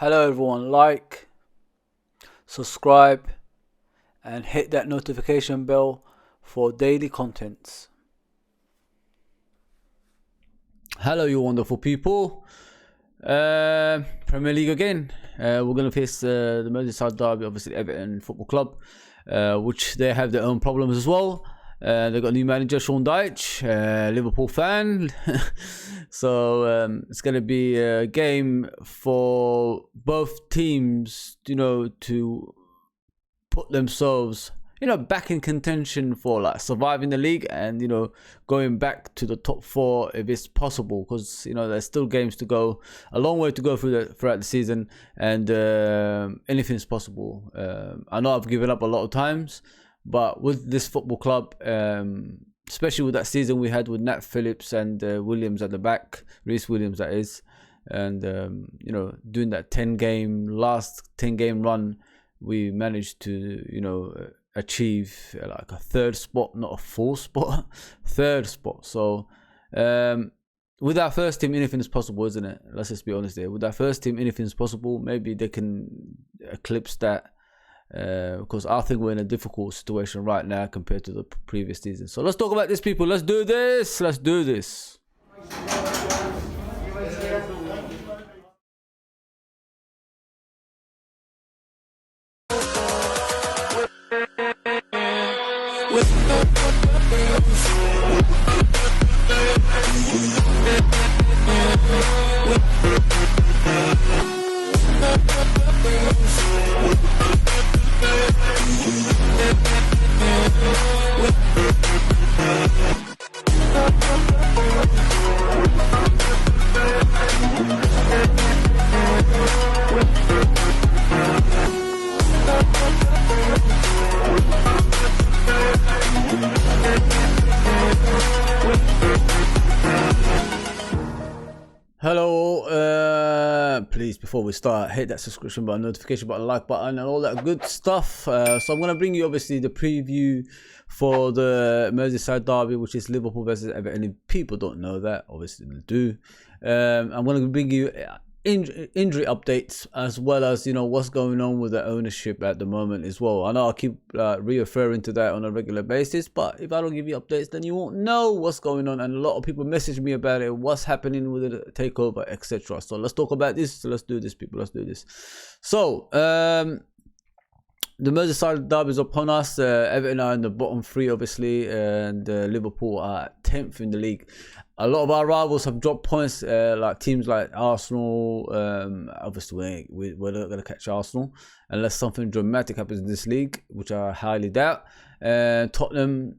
Hello everyone, like, subscribe and hit that notification bell for daily contents. Hello you wonderful people. Premier League again. We're going to face the Merseyside derby, obviously Everton Football Club, which they have their own problems as well. They've got a new manager, Sean Dyche, Liverpool fan. So it's going to be a game for both teams, to put themselves, back in contention for like surviving the league and, going back to the top four if it's possible. Because, there's still games to go, a long way to go throughout the season, and anything's possible. I know I've given up a lot of times, but with this football club, especially with that season we had with Nat Phillips and Williams at the back, Reece Williams that is, and doing that last 10 game run, we managed to achieve like a third spot, not a fourth spot, third spot. So with our first team, anything is possible, isn't it? Let's just be honest there. With our first team, anything is possible. Maybe they can eclipse that. Because I think we're in a difficult situation right now compared to the previous season. So let's talk about this, people. Let's do this. Hello, please, before we start, hit that subscription button, notification button, like button, and all that good stuff. So I'm going to bring you obviously the preview for the Merseyside derby, which is Liverpool versus Everton. If people don't know that, obviously they do. I'm going to bring you injury updates, as well as what's going on with the ownership at the moment as well. I know I keep referring to that on a regular basis, but if I don't give you updates, then you won't know what's going on. And a lot of people message me about it, what's happening with the takeover, etc. So let's talk about this. Let's do this, people. Let's do this. So the Merseyside derby is upon us. Everton are in the bottom three, obviously, and Liverpool are 10th in the league. A lot of our rivals have dropped points, like teams like Arsenal. Obviously, we're not going to catch Arsenal unless something dramatic happens in this league, which I highly doubt. Tottenham,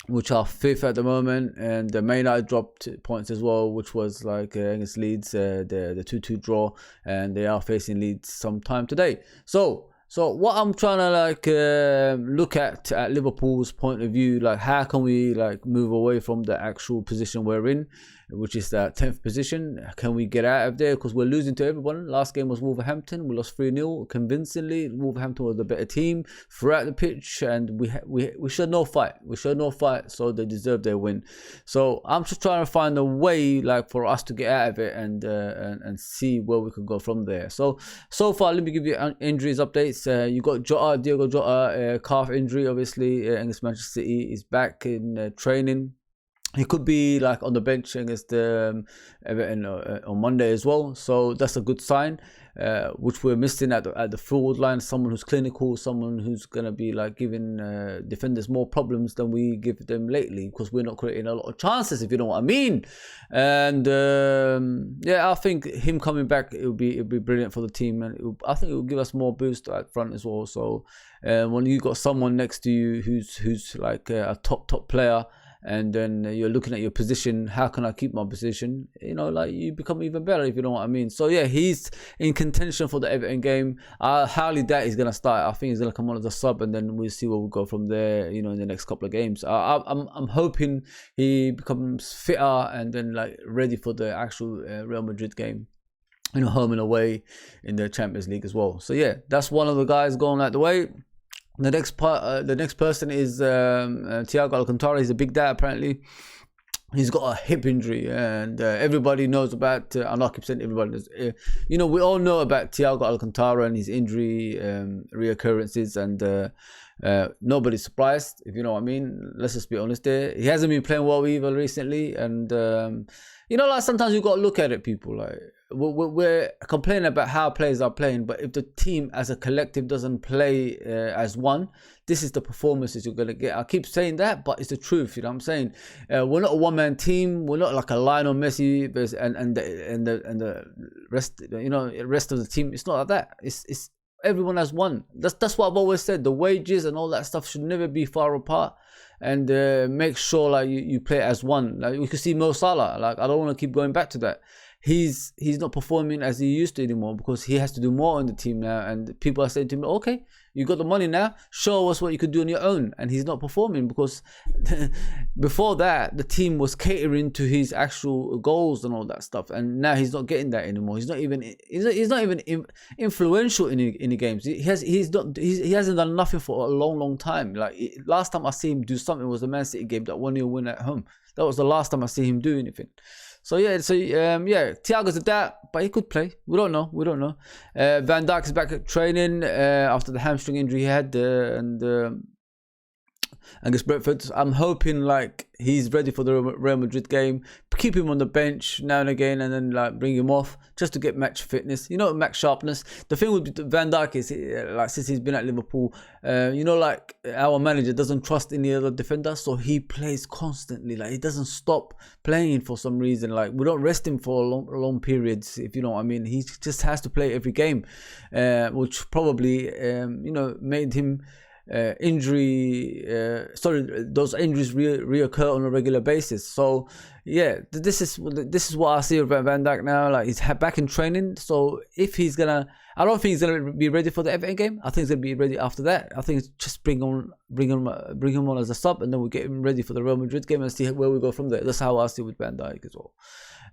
which are 5th at the moment, and Man United dropped points as well, which was like against Leeds, the 2-2 draw, and they are facing Leeds sometime today. So what I'm trying to look at Liverpool's point of view, like how can we move away from the actual position we're in, which is that 10th position? Can we get out of there? Because we're losing to everyone. Last game was Wolverhampton. We lost 3-0 convincingly. Wolverhampton was the better team throughout the pitch, and we showed no fight. So they deserve their win. So I'm just trying to find a way for us to get out of it and see where we can go from there. So far, let me give you injuries updates. You got Diogo Jota, calf injury, obviously, against Manchester City. Is back in training. He could be on the bench against Everton on Monday as well. So that's a good sign, which we're missing at the forward line. Someone who's clinical, someone who's going to be giving defenders more problems than we give them lately, because we're not creating a lot of chances, if you know what I mean. And I think him coming back, it'll be brilliant for the team, and I think it will give us more boost at front as well. So when you got someone next to you who's like a top player, and then you're looking at your position, how can I keep my position? You become even better, if you know what I mean. So yeah, he's in contention for the Everton game. I highly doubt he's gonna start. I think he's gonna come on as a sub, and then we'll see where we go from there. In the next couple of games, I'm hoping he becomes fitter and then ready for the actual Real Madrid game. Home and away in the Champions League as well. So yeah, that's one of the guys going out the way. The next person is Thiago Alcantara. He's a big dad apparently. he's got a hip injury, and everybody knows about. And I keep saying everybody knows. We all know about Thiago Alcantara and his injury reoccurrences, and nobody's surprised, if you know what I mean. Let's just be honest there. He hasn't been playing well either recently, and like sometimes you got to look at it, people. Like we're complaining about how players are playing, but if the team as a collective doesn't play as one, this is the performances you're gonna get. I keep saying that, but it's the truth. You know what I'm saying? We're not a one-man team. We're not like a Lionel Messi and the rest. Rest of the team. It's not like that. It's everyone as one. That's what I've always said. The wages and all that stuff should never be far apart. And make sure like you play as one. Like we could see Mo Salah. Like I don't want to keep going back to that. He's not performing as he used to anymore because he has to do more on the team now. And people are saying to him, okay, you got the money now, show us what you could do on your own. And he's not performing because before that, the team was catering to his actual goals and all that stuff. And now he's not getting that anymore. He's not even influential in the games. He hasn't done nothing for a long time. Like last time I see him do something was the Man City game, that 1-0 win at home. That was the last time I see him do anything. So Thiago's at that, but he could play. We don't know. Van Dijk is back at training after the hamstring injury he had, and against Brentford. I'm hoping like he's ready for the Real Madrid game. Keep him on the bench now and again, and then like bring him off just to get match fitness. Match sharpness. The thing with Van Dijk is like since he's been at Liverpool, like our manager doesn't trust any other defender, so he plays constantly. Like he doesn't stop playing for some reason. Like we don't rest him for long periods, if you know what I mean. He just has to play every game, which probably made him. Those injuries reoccur on a regular basis. So this is what I see about Van Dijk now. Like he's back in training. So if he's gonna, I don't think he's gonna be ready for the Everton game. I think he's gonna be ready after that. I think it's just bring him on as a sub, and then we get him ready for the Real Madrid game and see where we go from there. That's how I see with Van Dijk as well.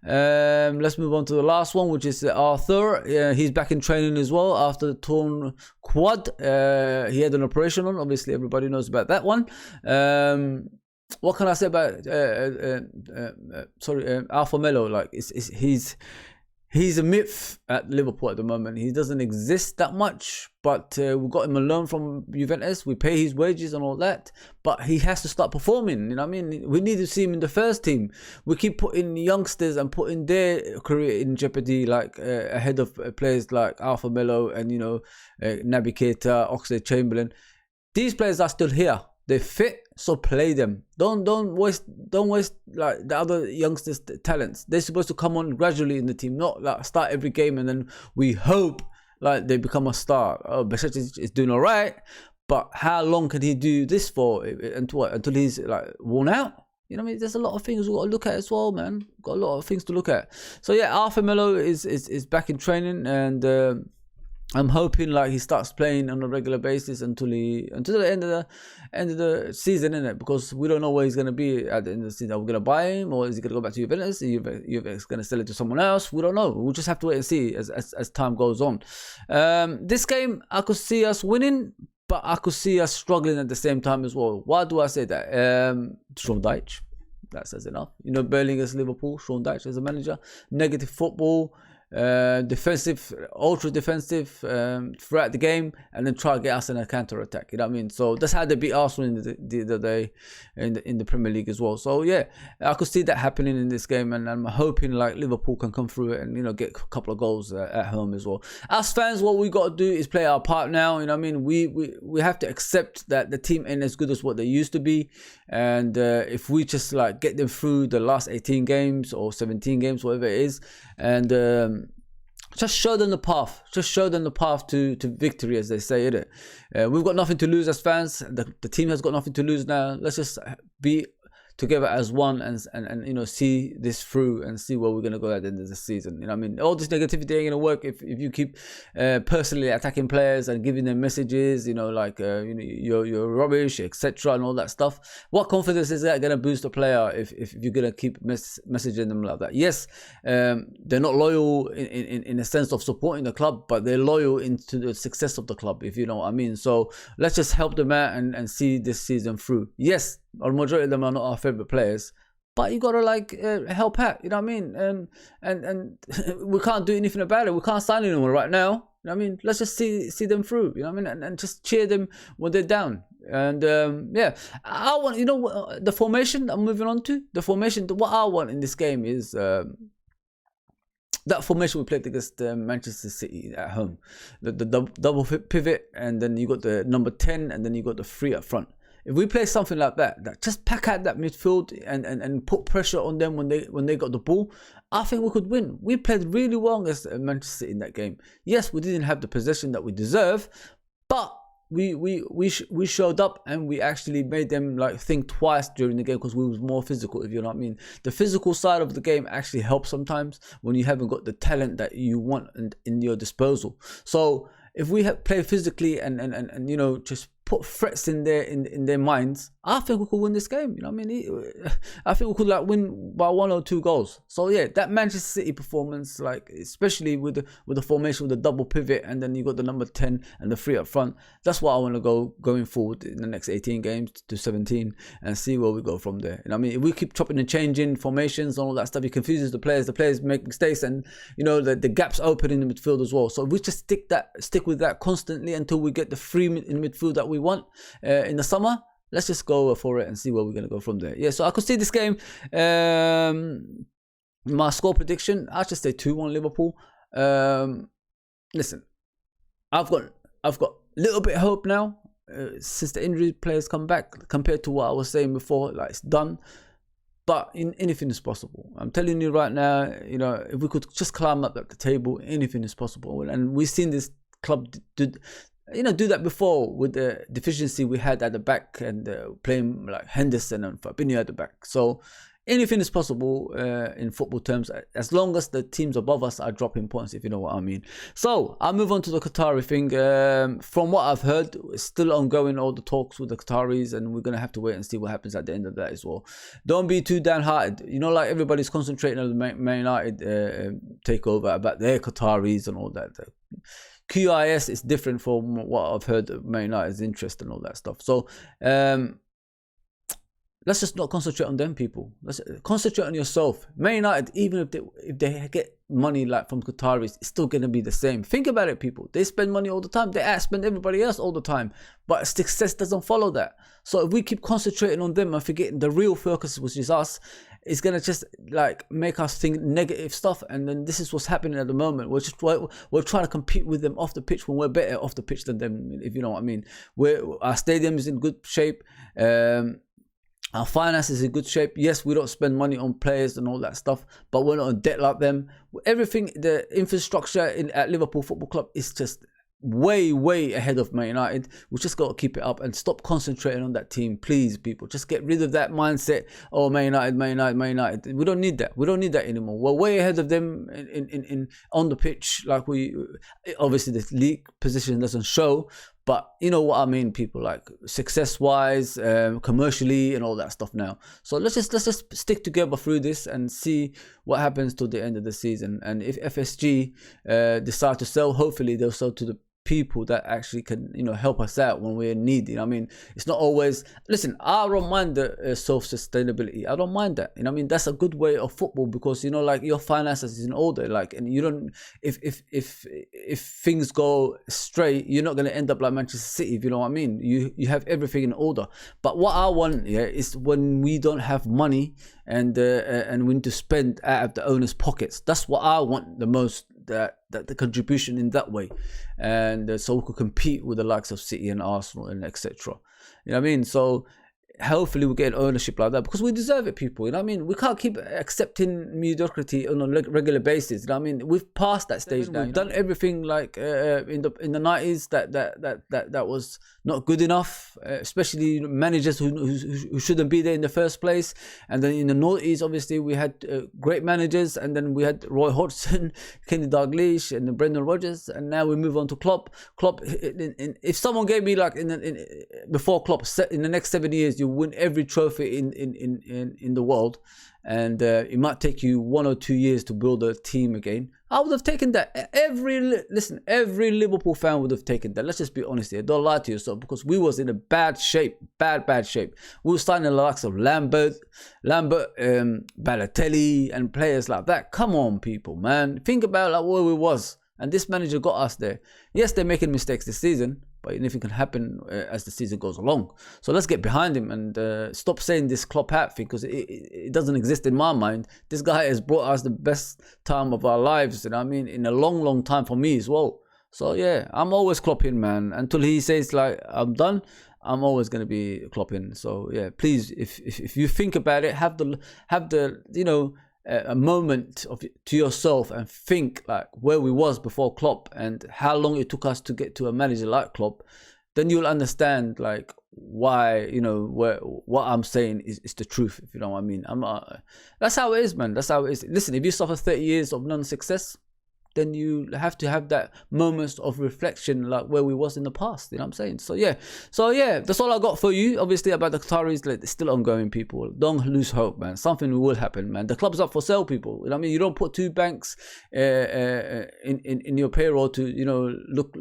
Let's move on to the last one, which is Arthur. He's back in training as well after the torn quad. He had an operation on. Obviously, everybody knows about that one. What can I say about Alpha Melo? Like, he's a myth at Liverpool at the moment. He doesn't exist that much, but we got him a loan from Juventus. We pay his wages and all that, but he has to start performing. You know what I mean? We need to see him in the first team. We keep putting youngsters and putting their career in jeopardy, like ahead of players like Alpha Melo and Naby Keita, Oxlade-Chamberlain. These players are still here. They're fit, so play them. Don't waste like the other youngsters' talents. They're supposed to come on gradually in the team, not like start every game and then we hope like they become a star. Oh, Besiktas is doing all right, but how long can he do this for? Until he's like worn out? You know what I mean? There's a lot of things we've got to look at as well, man. Got a lot of things to look at. So Arthur Melo is back in training, and I'm hoping like he starts playing on a regular basis until the end of the season, innit? Because we don't know where he's gonna be at the end of the season. Are we gonna buy him, or is he gonna go back to Juventus? Juventus gonna sell it to someone else? We don't know. We'll just have to wait and see as time goes on. This game I could see us winning, but I could see us struggling at the same time as well. Why do I say that? Sean Dyche, that says enough. Burnley against Liverpool, Sean Dyche as a manager, negative football. Defensive, ultra defensive throughout the game, and then try to get us in a counter attack. You know what I mean? So that's how they beat Arsenal the other day in the Premier League as well. So I could see that happening in this game, and I'm hoping like Liverpool can come through it and get a couple of goals at home as well. As fans, what we got to do is play our part now. You know what I mean? We have to accept that the team ain't as good as what they used to be, and if we just like get them through the last 18 games or 17 games, whatever it is, and just show them the path. Just show them the path to victory, as they say, innit? We've got nothing to lose as fans. The team has got nothing to lose now. Let's just be together as one and see this through and see where we're going to go at the end of the season. You know what I mean? All this negativity ain't going to work if you keep personally attacking players and giving them messages, you're rubbish, etc. and all that stuff. What confidence is that going to boost a player if you're going to keep messaging them like that? Yes, they're not loyal in a sense of supporting the club, but they're loyal into the success of the club, if you know what I mean. So let's just help them out and see this season through. Yes, a majority of them are not our favourite players, but you gotta like help out. You know what I mean? And we can't do anything about it. We can't sign anyone right now. You know what I mean? Let's just see them through. You know what I mean? And just cheer them when they're down. And yeah, I want, you know, the formation I'm moving on to. The formation, what I want in this game is that formation we played against Manchester City at home. The double pivot, and then you got the number 10, and then you got the 3 up front. If we play something like that just pack out that midfield and put pressure on them when they got the ball, I think we could win. We played really well against Manchester City in that game. Yes, we didn't have the possession that we deserve, but we showed up, and we actually made them like think twice during the game because we was more physical, if you know what I mean. The physical side of the game actually helps sometimes when you haven't got the talent that you want in your disposal. So if we play physically and you know, just put threats in their minds, I think we could win this game. You know what I mean? I think we could like win by 1 or 2 goals. So yeah, that Manchester City performance, like especially with the formation with the double pivot, and then you got the number 10 and the 3 up front. That's what I want to going forward in the next 18 games to 17 and see where we go from there. You know what I mean? If we keep chopping and changing formations and all that stuff, it confuses the players make mistakes, and you know the gaps open in the midfield as well. So if we just stick with that constantly until we get the 3 in midfield that we want in the summer, let's just go for it and see where we're going to go from there. Yeah, so I could see this game. My score prediction, I should say 2-1 Liverpool. Listen, I've got a little bit of hope now since the injury players come back compared to what I was saying before. Like, it's done, but anything is possible. I'm telling you right now, you know, if we could just climb up the table, anything is possible. And we've seen this club do that before with the deficiency we had at the back, and playing like Henderson and Fabinho at the back. So anything is possible in football terms, as long as the teams above us are dropping points, if you know what I mean. So I'll move on to the Qatari thing. From what I've heard, it's still ongoing, all the talks with the Qataris, and we're going to have to wait and see what happens at the end of that as well. Don't be too downhearted. You know, like everybody's concentrating on the Man United takeover about their Qataris and all that. QIS is different from what I've heard of Man United's interest and all that stuff. So let's just not concentrate on them, people. Let's concentrate on yourself. Man United, even if they get money like from Qataris, it's still going to be the same. Think about it, people. They spend money all the time. They outspend everybody else all the time. But success doesn't follow that. So if we keep concentrating on them and forgetting the real focus, which is us, it's going to just like make us think negative stuff. And then this is what's happening at the moment. We're trying to compete with them off the pitch when we're better off the pitch than them, if you know what I mean. Our stadium is in good shape. Our finances is in good shape. Yes, we don't spend money on players and all that stuff, but we're not in debt like them. Everything, the infrastructure at Liverpool Football Club is just way ahead of Man United. We just got to keep it up and stop concentrating on that team, please, people. Just get rid of that mindset. Oh, Man United. We don't need that. We don't need that anymore. We're way ahead of them in on the pitch. Like obviously the league position doesn't show, but you know what I mean, people, like success-wise, commercially, and all that stuff now. So let's just stick together through this and see what happens to the end of the season. And if FSG decide to sell, hopefully they'll sell to the people that actually can, you know, help us out when we're in need. You know what I mean? It's not always, listen, I don't mind the self-sustainability. I don't mind that. You know what I mean? That's a good way of football, because, you know, like your finances is in order, like, and you don't, if things go straight, you're not going to end up like Manchester City, if you know what I mean. You have everything in order. But what I want, yeah, is when we don't have money and we need to spend out of the owner's pockets. That's what I want the most, that the contribution in that way, and so we could compete with the likes of City and Arsenal and etc. You know what I mean? So hopefully we get ownership like that, because we deserve it, people. You know what I mean? We can't keep accepting mediocrity on a regular basis. You know what I mean? We've passed that stage now. We've done everything like in the 90s that was not good enough, especially managers who shouldn't be there in the first place. And then in the 90s, obviously we had great managers, and then we had Roy Hodgson, Kenny Dalglish, and Brendan Rodgers, and now we move on to Klopp. If someone gave me like before Klopp, in the next 7 years you win every trophy in the world, and it might take you 1 or 2 years to build a team again. I would have taken that. Every Liverpool fan would have taken that. Let's just be honest here. Don't lie to yourself, because we was in a bad shape, bad shape. We were signing the likes of Lambert, Balotelli, and players like that. Come on, people, man. Think about like where we was, and this manager got us there. Yes, they're making mistakes this season, but anything can happen as the season goes along. So let's get behind him and stop saying this Klopp hat thing, because it doesn't exist in my mind. This guy has brought us the best time of our lives, you know what I mean, in a long time for me as well. So yeah, I'm always Klopping, man. Until he says like I'm done, I'm always going to be Klopping. So yeah, please, if you think about it, have the you know, a moment to yourself and think like where we was before Klopp and how long it took us to get to a manager like Klopp. Then you'll understand like why, you know, what I'm saying is the truth, if you know what I mean. That's how it is, man. That's how it is. Listen, if you suffer 30 years of non-success, then you have to have that moments of reflection like where we was in the past, you know what I'm saying? So yeah, that's all I got for you. Obviously about the Qataris, like, it's still ongoing, people. Don't lose hope, man. Something will happen, man. The club's up for sale, people, you know what I mean? You don't put 2 banks in your payroll to, you know, look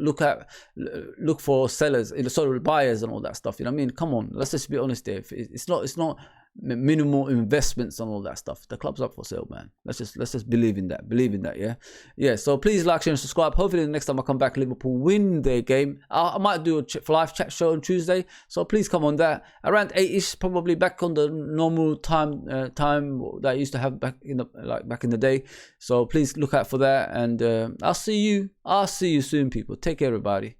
for sellers, sort of buyers and all that stuff, you know what I mean? Come on, let's just be honest there. It's not minimal investments and all that stuff. The club's up for sale, man. Let's just believe in that. Yeah. So please like, share, and subscribe. Hopefully the next time I come back, Liverpool win their game. I might do a live chat show on Tuesday, so please come on that around 8ish, probably back on the normal time that I used to have back in the day. So please look out for that, and I'll see you soon, people. Take care, everybody.